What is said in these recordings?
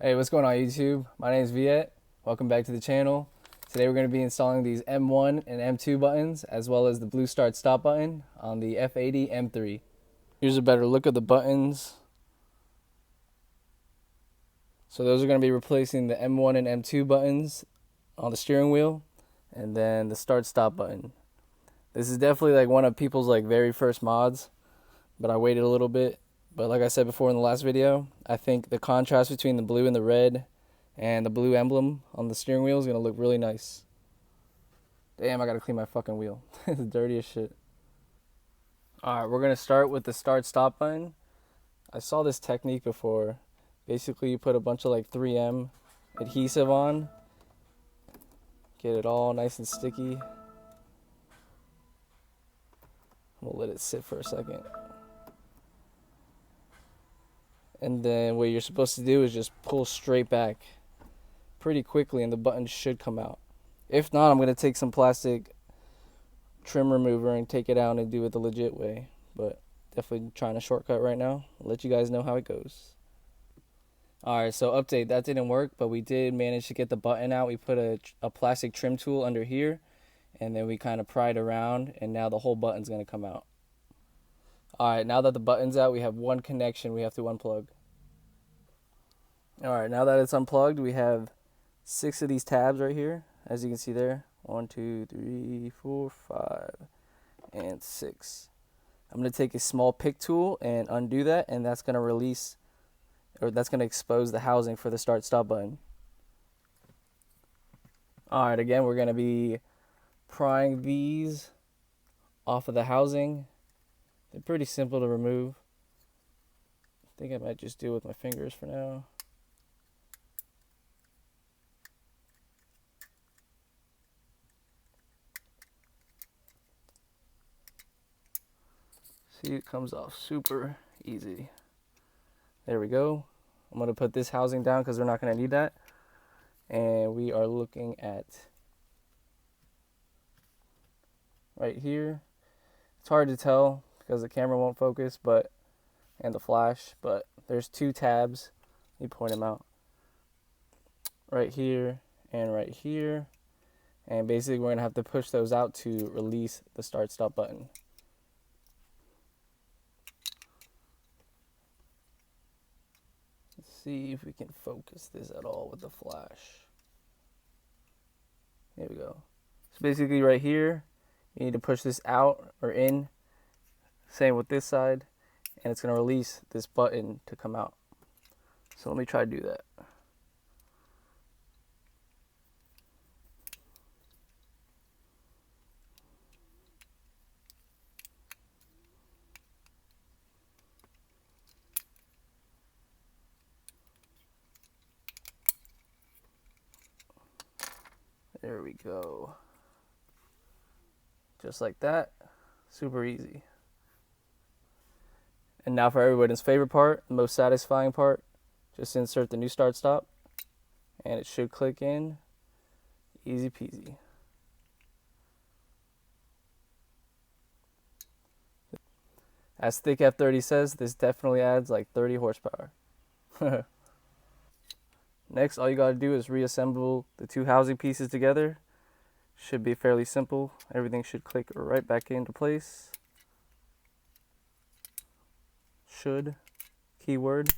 Hey, what's going on YouTube? My name is Viet. Welcome back to the channel. Today we're going to be installing these M1 and M2 buttons as well as the blue start stop button on the F80 M3. Here's a better look of the buttons. So those are going to be replacing the M1 and M2 buttons on the steering wheel and then the start stop button. This is definitely like one of people's very first mods, but I waited a little bit. But like I said before in the last video, I think the contrast between the blue and the red and the blue emblem on the steering wheel is going to look really nice. Damn, I got to clean my fucking wheel. It's dirty as shit. Alright, we're going to start with the start stop button. I saw this technique before. Basically, you put a bunch of 3M adhesive on. Get it all nice and sticky. We'll let it sit for a second. And then what you're supposed to do is just pull straight back pretty quickly and the button should come out. If not, I'm going to take some plastic trim remover and take it out and do it the legit way. But definitely trying a shortcut right now. I'll let you guys know how it goes. Alright, so update. That didn't work, but we did manage to get the button out. We put a plastic trim tool under here, and then we kind of pried around, and now the whole button's going to come out. Alright, now that the button's out, we have one connection we have to unplug. Alright, now that it's unplugged, we have 6 of these tabs right here, as you can see there. 1, 2, 3, 4, 5, and 6. I'm going to take a small pick tool and undo that, and that's going to release, or that's going to expose the housing for the start stop button. Alright, again, we're going to be prying these off of the housing. They're pretty simple to remove. I think I might just do it with my fingers for now. See, it comes off super easy. There we go. I'm going to put this housing down because we're not going to need that. And we are looking at right here. It's hard to tell because the camera won't focus, and the flash, but there's 2 tabs. You point them out. Right here and right here. And basically we're going to have to push those out to release the start stop button. Let's see if we can focus this at all with the flash. There we go. So basically right here, you need to push this out or in. Same with this side, and it's going to release this button to come out. So let me try to do that. There we go. Just like that. Super easy. And now for everybody's favorite part, the most satisfying part, just insert the new start stop and it should click in. Easy peasy. As Thick F30 says, this definitely adds 30 horsepower. Next, all you gotta do is reassemble the 2 housing pieces together. Should be fairly simple. Everything should click right back into place. Should, keyword.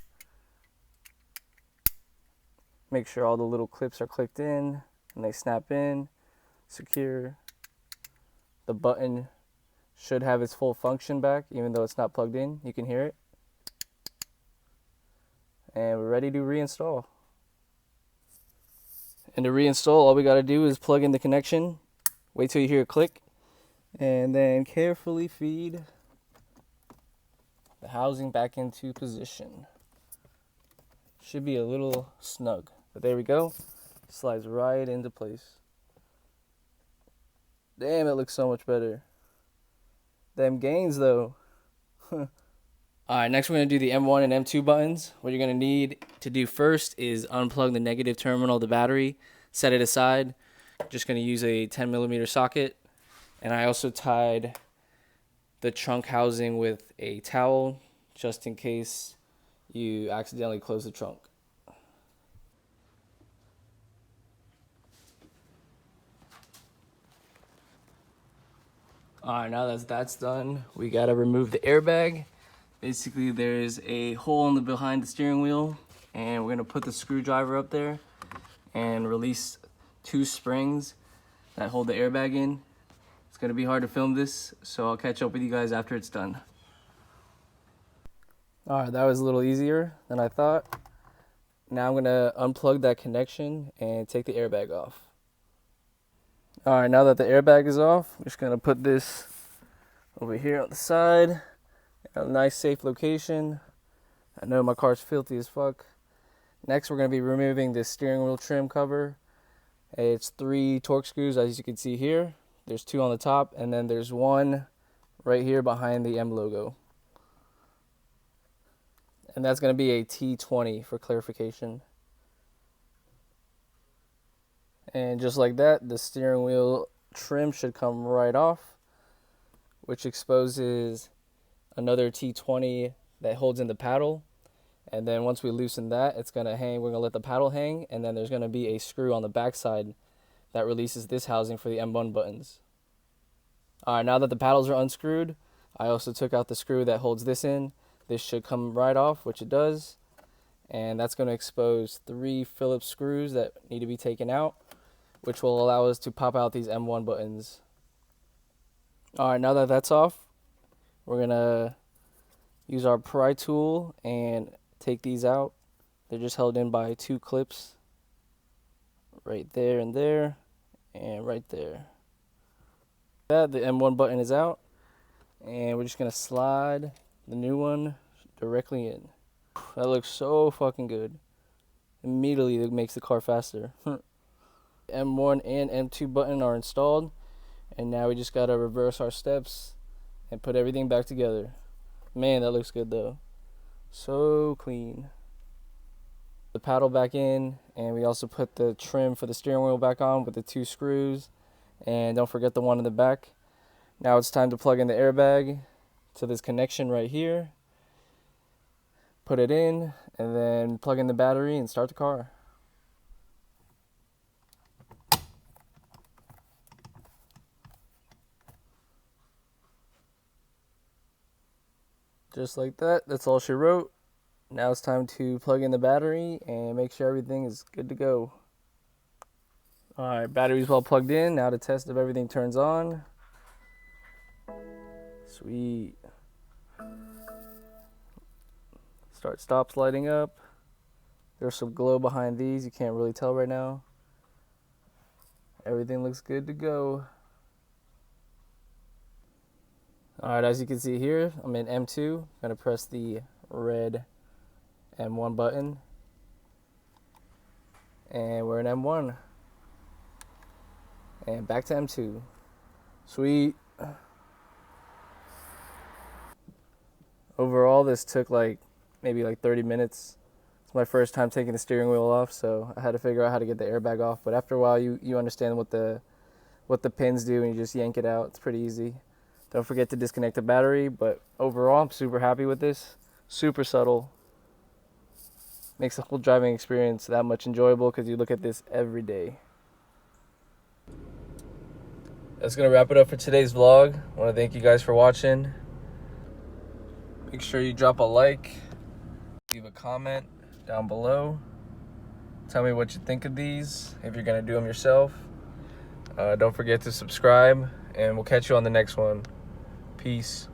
Make sure all the little clips are clicked in and they snap in, secure. The button should have its full function back even though it's not plugged in. You can hear it. And we're ready to reinstall. And to reinstall, all we gotta do is plug in the connection, wait till you hear a click, and then carefully feed the housing back into position. Should be a little snug, but there we go. Slides right into place. Damn, it looks so much better. Them gains though. Alright, next we're going to do the M1 and M2 buttons. What you're going to need to do first is unplug the negative terminal of the battery, set it aside. Just going to use a 10mm socket. And I also tied the trunk housing with a towel just in case you accidentally close the trunk. Alright, now that that's done, we gotta remove the airbag. Basically, there's a hole in the behind the steering wheel, and we're gonna put the screwdriver up there and release 2 springs that hold the airbag in. It's gonna be hard to film this, so I'll catch up with you guys after it's done. Alright, that was a little easier than I thought. Now I'm gonna unplug that connection and take the airbag off. Alright, now that the airbag is off, I'm just gonna put this over here on the side in a nice safe location. I know my car's filthy as fuck. Next, we're gonna be removing this steering wheel trim cover. It's 3 Torx screws, as you can see here. There's 2 on the top, and then there's 1 right here behind the M logo. And that's gonna be a T20 for clarification. And just like that, the steering wheel trim should come right off, which exposes another T20 that holds in the paddle. And then once we loosen that, it's gonna hang. We're gonna let the paddle hang, and then there's gonna be a screw on the back side that releases this housing for the M1 buttons. Alright, now that the paddles are unscrewed, I also took out the screw that holds this in. This should come right off, which it does. And that's gonna expose 3 Phillips screws that need to be taken out, which will allow us to pop out these M1 buttons. Alright, now that that's off, we're gonna use our pry tool and take these out. They're just held in by 2 clips, right there and there, and right there. That the M1 button is out, and we're just gonna slide the new one directly in. That looks so fucking good. Immediately it makes the car faster. M1 and M2 button are installed, and now we just gotta reverse our steps and put everything back together. Man, that looks good though. So clean. The paddle back in, and we also put the trim for the steering wheel back on with the 2 screws, and don't forget the one in the back. Now it's time to plug in the airbag to this connection right here. Put it in, and then plug in the battery and start the car. Just like that, that's all she wrote. Now it's time to plug in the battery and make sure everything is good to go. Alright, battery's all plugged in. Now to test if everything turns on. Sweet. Stops lighting up. There's some glow behind these. You can't really tell right now. Everything looks good to go. Alright, as you can see here, I'm in M2. I'm going to press the red M1 button. And we're in M1. And back to M2. Sweet. Overall, this took maybe 30 minutes. It's my first time taking the steering wheel off, so I had to figure out how to get the airbag off. But after a while, you understand what the pins do, and you just yank it out. It's pretty easy. Don't forget to disconnect the battery, but overall, I'm super happy with this. Super subtle. Makes the whole driving experience that much enjoyable because you look at this every day. That's going to wrap it up for today's vlog. I want to thank you guys for watching. Make sure you drop a like, leave a comment down below. Tell me what you think of these, if you're going to do them yourself. Don't forget to subscribe, and we'll catch you on the next one. Peace.